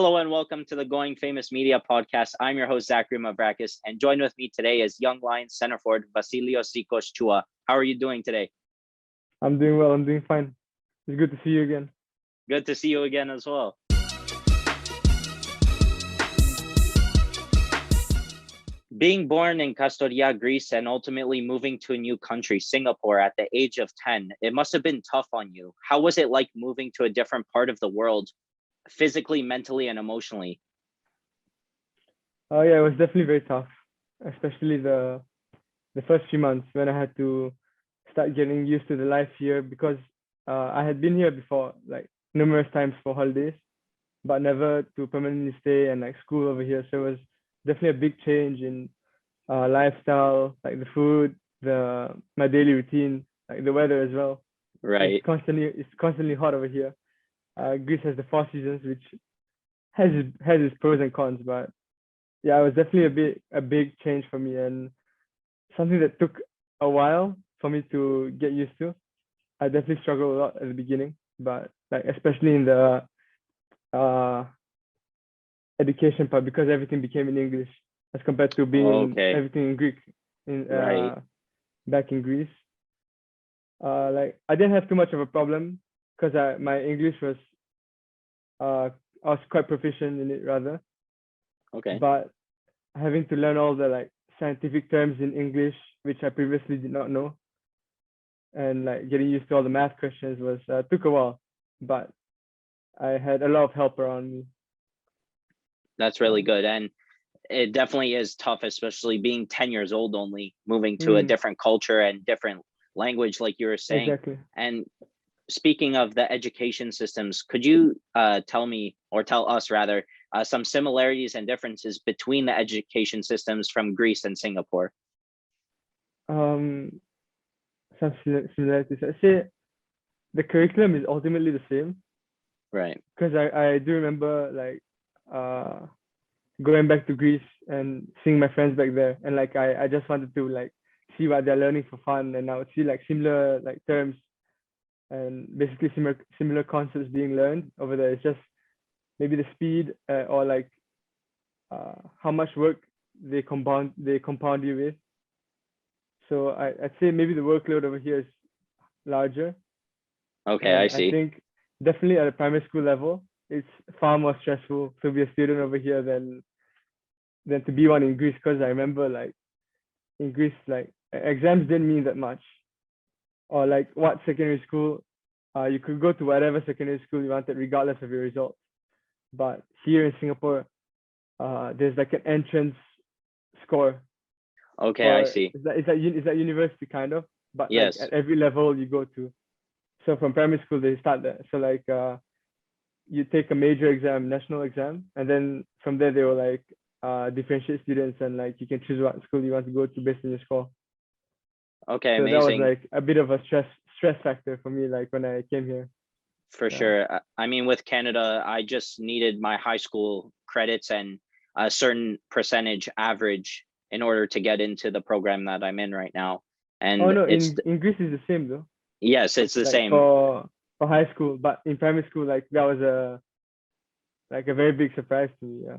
Hello and welcome to the Going Famous Media podcast. I'm your host, Zachary Mavrakis, and joined with me today is Young Lions center forward Vasileios Zikos Chua. How are you doing today? I'm doing well. I'm doing fine. It's good to see you again. Good to see you again as well. Being born in Kastoria, Greece, and ultimately moving to a new country, Singapore, at the age of 10, it must have been tough on you. How was it like moving to a different part of the world, physically, mentally, and emotionally? Yeah, it was definitely very tough, especially the first few months when I had to start getting used to the life here because I had been here before, like numerous times for holidays, but never to permanently stay and like school over here. So it was definitely a big change in lifestyle, like the food, my daily routine, like the weather as well. Right. It's constantly hot over here. Greece has the four seasons, which has its pros and cons, but yeah, it was definitely a big change for me and something that took a while for me to get used to. I definitely struggled a lot at the beginning, but like especially in the education part because everything became in English as compared to being everything in Greek in back in Greece. Like I didn't have too much of a problem because my English was I was quite proficient in it rather. Okay. But having to learn all the like scientific terms in English, which I previously did not know, and like getting used to all the math questions was took a while, but I had a lot of help around me. That's really good. And it definitely is tough, especially being 10 years old only, moving to a different culture and different language, like you were saying. Exactly. And speaking of the education systems, could you tell me, or tell us rather, some similarities and differences between the education systems from Greece and Singapore? Some similarities. I say the curriculum is ultimately the same. Right. Because I do remember like going back to Greece and seeing my friends back there, and like I just wanted to like see what they're learning for fun, and I would see like similar like terms and basically similar concepts being learned over there. It's just maybe the speed or like how much work they compound you with. So I'd say maybe the workload over here is larger. Okay, and I see. I think definitely at a primary school level, it's far more stressful to be a student over here than to be one in Greece. Because I remember like in Greece, like exams didn't mean that much, or like what secondary school, you could go to whatever secondary school you wanted regardless of your results. But here in Singapore, there's like an entrance score. Okay, I see. It's that university kind of, but Yes. like at every level you go to. So from primary school they start there. So like you take a major exam, national exam, and then from there they will like differentiate students and like you can choose what school you want to go to based on your score. Okay, so amazing. that was like a bit of a stress factor for me, like when I came here. For sure. I mean, with Canada, I just needed my high school credits and a certain percentage average in order to get into the program that I'm in right now. And no, in Greece it's the same though. Yes, it's the like same. For high school, but in primary school, like that was a very big surprise to me. Yeah.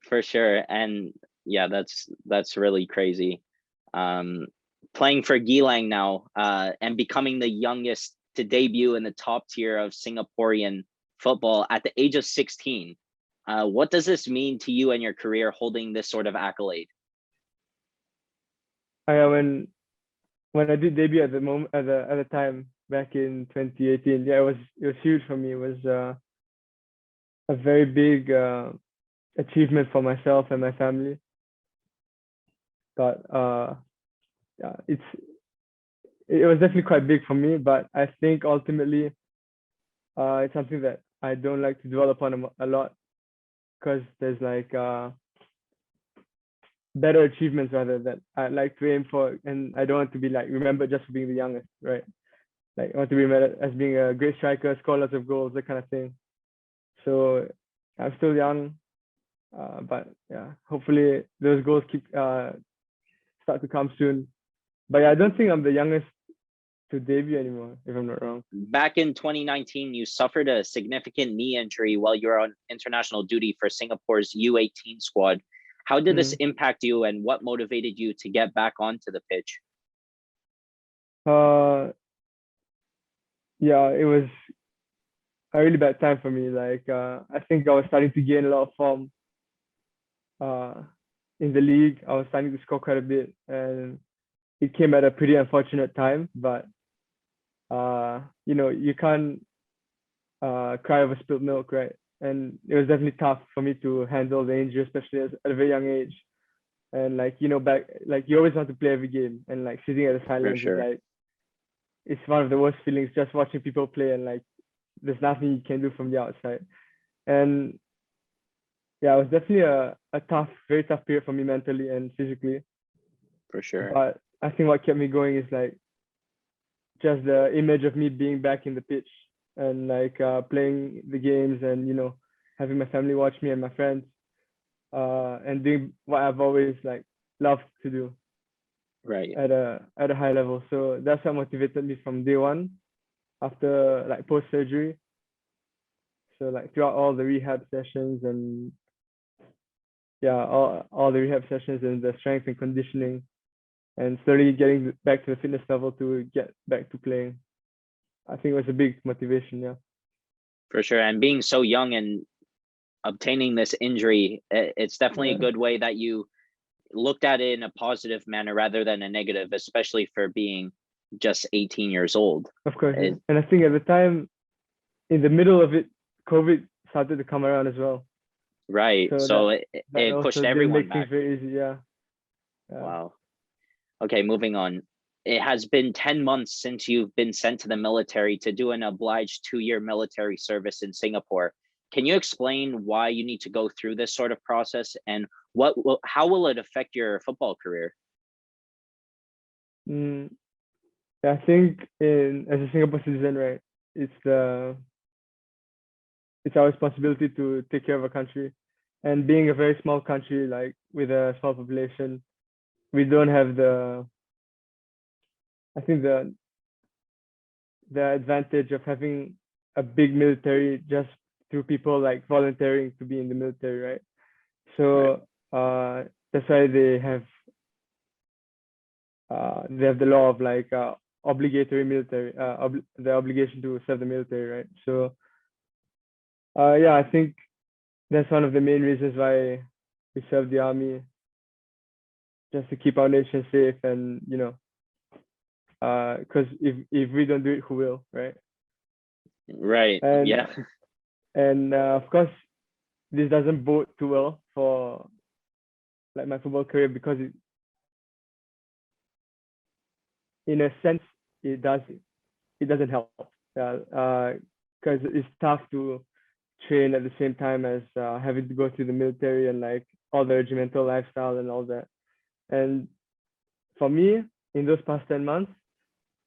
For sure. And yeah, that's really crazy. Playing for Gilang now, and becoming the youngest to debut in the top tier of Singaporean football at the age of 16. What does this mean to you and your career holding this sort of accolade? When I did debut at the time back in 2018, yeah, it was huge for me. It was a very big achievement for myself and my family. But yeah, it was definitely quite big for me. But I think ultimately, it's something that I don't like to dwell upon a lot because there's like better achievements rather that I'd like to aim for, and I don't want to be like remembered just for being the youngest, right? Like I want to be remembered as being a great striker, score lots of goals, that kind of thing. So I'm still young, but yeah, hopefully those goals keep start to come soon. But yeah, I don't think I'm the youngest to debut anymore, if I'm not wrong. Back in 2019, you suffered a significant knee injury while you were on international duty for Singapore's U18 squad. How did this impact you, and what motivated you to get back onto the pitch? Yeah, it was a really bad time for me. Like, I think I was starting to gain a lot of form in the league. I was starting to score quite a bit, and it came at a pretty unfortunate time. But you can't cry over spilled milk, right? And it was definitely tough for me to handle the injury, especially at a very young age. And back, you always want to play every game, and like sitting at the sidelines is like, it's one of the worst feelings, just watching people play, and like there's nothing you can do from the outside. And yeah, it was definitely a tough, very tough period for me mentally and physically. For sure. But I think what kept me going is like just the image of me being back in the pitch and like playing the games, and having my family watch me and my friends, and doing what I've always like loved to do Right. at a high level. So that's what motivated me from day one, after like post surgery. So like throughout all the rehab sessions, and yeah, all the rehab sessions and the strength and conditioning, and slowly getting back to the fitness level to get back to playing. I think it was a big motivation, yeah. For sure. And being so young and obtaining this injury, it's definitely a good way that you looked at it in a positive manner rather than a negative, especially for being just 18 years old. Of course. And I think at the time, in the middle of it, COVID started to come around as well. Right. So that it pushed everyone back. Very easy, yeah. Wow. Okay, moving on. It has been 10 months since you've been sent to the military to do an obliged 2-year military service in Singapore. Can you explain why you need to go through this sort of process, and how will it affect your football career? I think as a Singapore citizen, right, it's our responsibility to take care of our country. And being a very small country, like with a small population, we don't have the advantage of having a big military just through people like volunteering to be in the military, right? So that's why they have the law of like obligatory military, the obligation to serve the military, right? So I think that's one of the main reasons why we serve the army, just to keep our nation safe, and because if we don't do it, who will, right? Right. And of course, this doesn't bode too well for like my football career, because in a sense it doesn't help, because it's tough to train at the same time as having to go through the military and like all the regimental lifestyle and all that. And for me, in those past 10 months,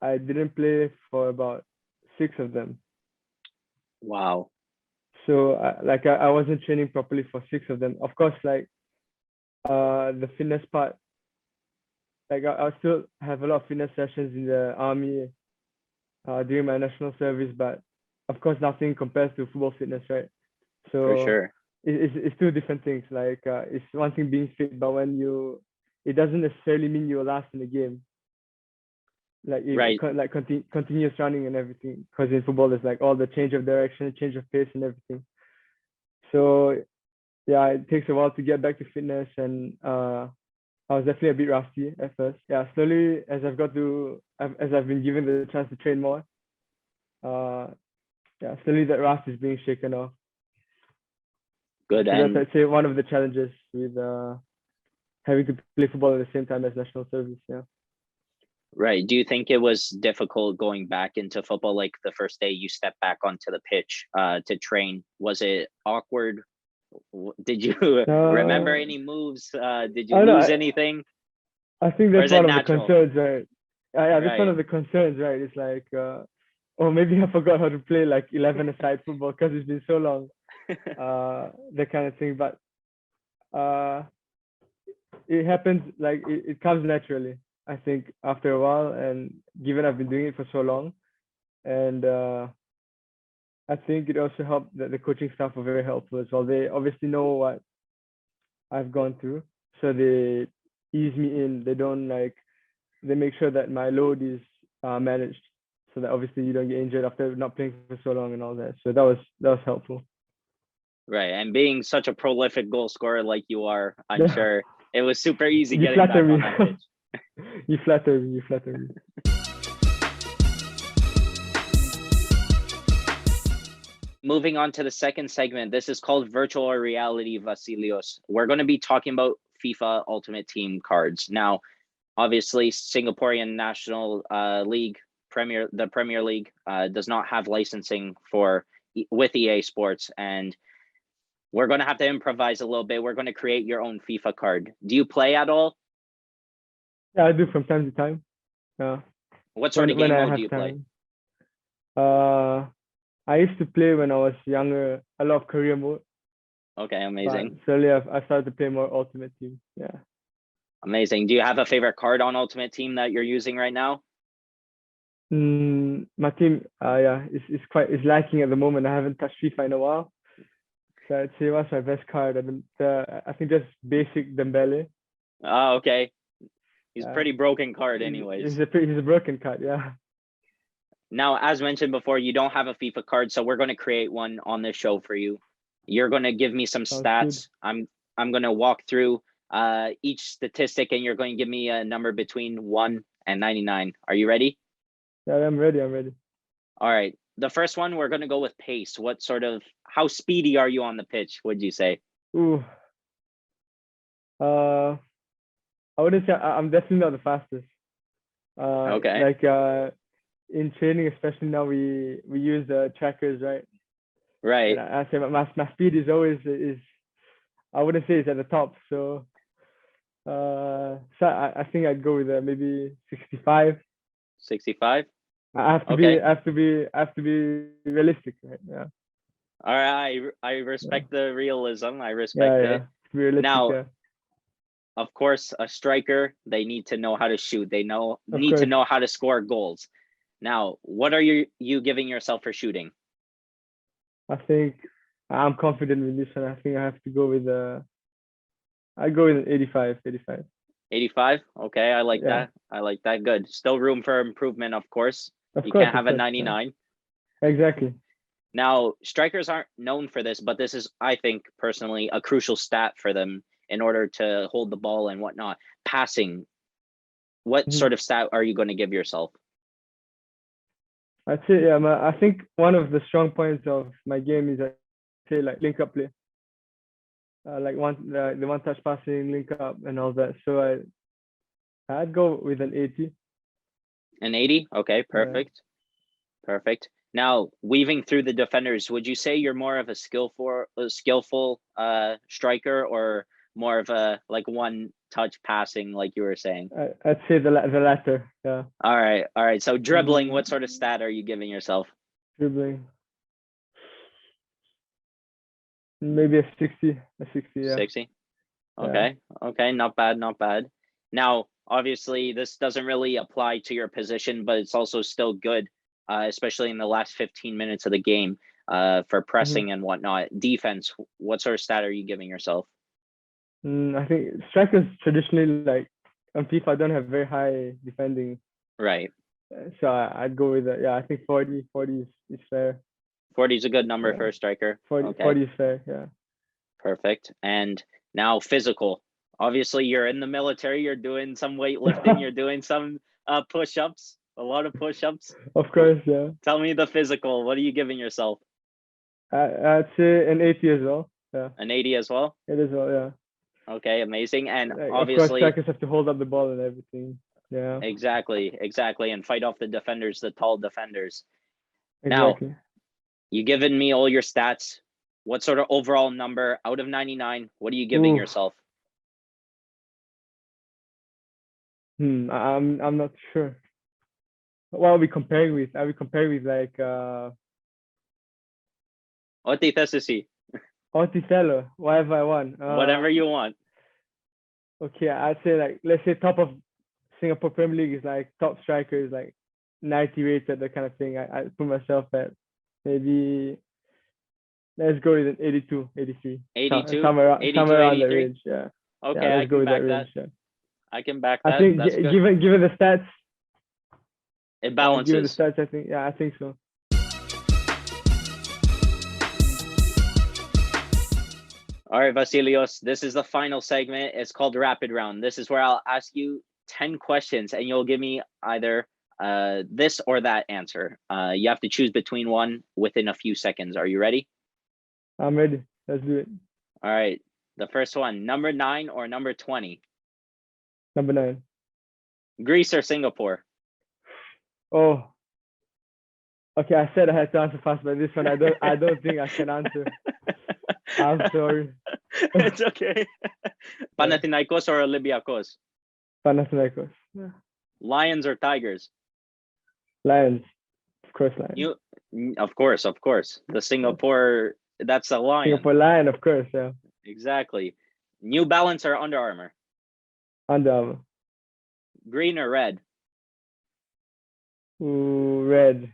I didn't play for about 6 of them. Wow. So I wasn't training properly for 6 of them. Of course, like the fitness part, like I still have a lot of fitness sessions in the army during my national service, but of course nothing compares to football fitness, right? So for sure, it's 2 different things. Like it's one thing being fit, but it doesn't necessarily mean you'll last in the game. Like continuous running and everything, because in football there's like all the change of direction, change of pace, and everything. So yeah, it takes a while to get back to fitness, and I was definitely a bit rusty at first. Yeah, slowly as I've been given the chance to train more, slowly that rust is being shaken off. Good. So and that's, I'd say, one of the challenges with having to play football at the same time as national service. Yeah. Right. Do you think it was difficult going back into football, like the first day you stepped back onto the pitch to train? Was it awkward? Did you remember any moves? Did you lose anything? I think that's one of the concerns, right? That's one of the concerns, right? It's like, maybe I forgot how to play like 11-a-side football because it's been so long, that kind of thing. But it happens, like it comes naturally. I think, after a while, and given I've been doing it for so long, and I think it also helped that the coaching staff were very helpful as well. They obviously know what I've gone through, so they ease me in. They don't like they make sure that my load is managed, so that obviously you don't get injured after not playing for so long and all that. So that was helpful. Right. And being such a prolific goal scorer like you are, I'm sure it was super easy You getting flatter back me. on that pitch. You flatter me. You flatter me. Moving on to the second segment, this is called Virtual Reality Vasileios. We're going to be talking about FIFA Ultimate Team cards. Now, obviously, Singaporean National League, the Premier League, does not have licensing with EA Sports, and we're going to have to improvise a little bit. We're going to create your own FIFA card. Do you play at all? Yeah, I do from time to time. Yeah. What sort of game mode do you play? I used to play when I was younger a lot of career mode. Okay, amazing. But slowly I started to play more Ultimate Team. Yeah. Amazing. Do you have a favorite card on Ultimate Team that you're using right now? My team, yeah, is lacking at the moment. I haven't touched FIFA in a while. So I'd say what's my best card? I think just basic Dembele. Oh, okay. He's a pretty broken card anyways. He's a broken card, yeah. Now, as mentioned before, you don't have a FIFA card, so we're going to create one on this show for you. You're going to give me some stats. Good. I'm going to walk through each statistic, and you're going to give me a number between 1 and 99. Are you ready? Yeah, I'm ready. All right. The first one, we're going to go with pace. How speedy are you on the pitch, would you say? Ooh. I wouldn't say I'm definitely not the fastest. Okay. Like in training, especially now, we use the trackers, right? Right. And I say my speed is always I wouldn't say it's at the top. So I think I'd go with maybe 65. 65. I have to be realistic, right? Yeah. All right. I respect the realism. I respect it. Realistic, now, of course, a striker, they need to know how to shoot. They need to know how to score goals. Now, what are you giving yourself for shooting? I think I'm confident with this one. I think I have to go with I go with 85. 85? Okay, I like that. I like that. Good. Still room for improvement, of course. You can't have a 99. Yeah. Exactly. Now, strikers aren't known for this, but this is, I think, personally, a crucial stat for them in order to hold the ball and whatnot. Passing. What sort of stat are you going to give yourself? I'd say, I think one of the strong points of my game is, I'd say, like link up play. Like the one touch passing, link up, and all that. So I'd go with an 80. An 80? Okay, perfect. Yeah. Perfect. Now, weaving through the defenders, would you say you're more of a skillful striker, or more of a one touch passing, like you were saying? I'd say the latter. Yeah. All right. So dribbling, what sort of stat are you giving yourself? Dribbling. Maybe a 60. Yeah. 60. Okay. Yeah. Okay. Not bad. Now, obviously, this doesn't really apply to your position, but it's also still good, especially in the last 15 minutes of the game, for pressing and whatnot. Defense, what sort of stat are you giving yourself? I think strikers traditionally, like on FIFA, don't have very high defending. Right. So I'd go with that. Yeah, I think 40 is fair. 40 is a good number for a striker. 40 is fair. Yeah. Perfect. And now physical. Obviously, you're in the military. You're doing some weightlifting. You're doing some push-ups. A lot of push-ups. Of course, yeah. Tell me the physical. What are you giving yourself? I'd say an 80 as well. Yeah. An 80 as well? It as well, yeah. Okay, amazing. And obviously, of course, strikers have to hold up the ball and everything. Yeah. Exactly. And fight off the defenders, the tall defenders. Exactly. Now, you given me all your stats. What sort of overall number out of 99? What are you giving yourself? I'm not sure. What are we comparing with? Are we comparing with like Otiselo, whatever I want. Whatever you want. Okay, I'd say, like, let's say top of Singapore Premier League is like top strikers, like 90 rated, that kind of thing. I put myself at maybe, let's go with an 82, 83. 82, Somewhere 82, around that 83. range. Yeah. Okay, Yeah, I let's go can with back that that. range. Yeah. I can back I that. think That's good. given the stats, It given the balances. stats, I think so. All right, Vasileios, this is the final segment. It's called Rapid Round. This is where I'll ask you 10 questions and you'll give me either this or that answer. You have to choose between one within a few seconds. Are you ready? I'm ready. Let's do it. All right. The first one, number 9 or number 20? Number 9. Greece or Singapore? Oh, okay. I said I had to answer fast, but this one I don't think I can answer. I'm sorry. It's okay. Panathinaikos or Olympiacos? Panathinaikos. Yeah. Lions or Tigers? Lions. Of course, Lions. Of course. The Singapore, that's a Lion. Singapore Lion, of course. Yeah. Exactly. New Balance or Under Armour? Under Armour. Green or red? Ooh, red.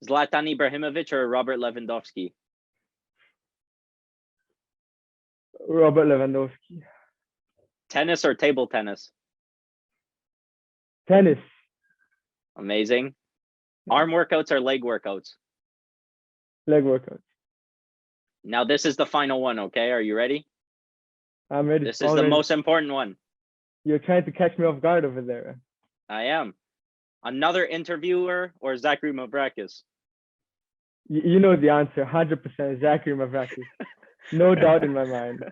Zlatan Ibrahimovic or Robert Lewandowski? Robert Lewandowski. Tennis or table tennis? Tennis. Amazing. Arm workouts or leg workouts? Leg workouts. Now this is the final one, okay? Are you ready? I'm ready. This is the most important one. You're trying to catch me off guard over there. I am. Another interviewer or Zachary Mavrakis? You know the answer. 100% Zachary Mavrakis. No doubt in my mind.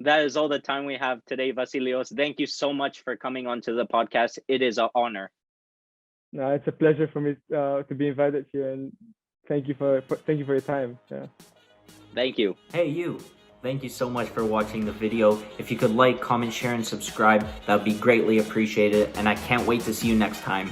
That is all the time we have today, Vasileios. Thank you so much for coming onto the podcast. It is an honor. No, it's a pleasure for me to be invited here, and thank you for your time. Yeah. Thank you. Hey you! Thank you so much for watching the video. If you could like, comment, share, and subscribe, that would be greatly appreciated, and I can't wait to see you next time.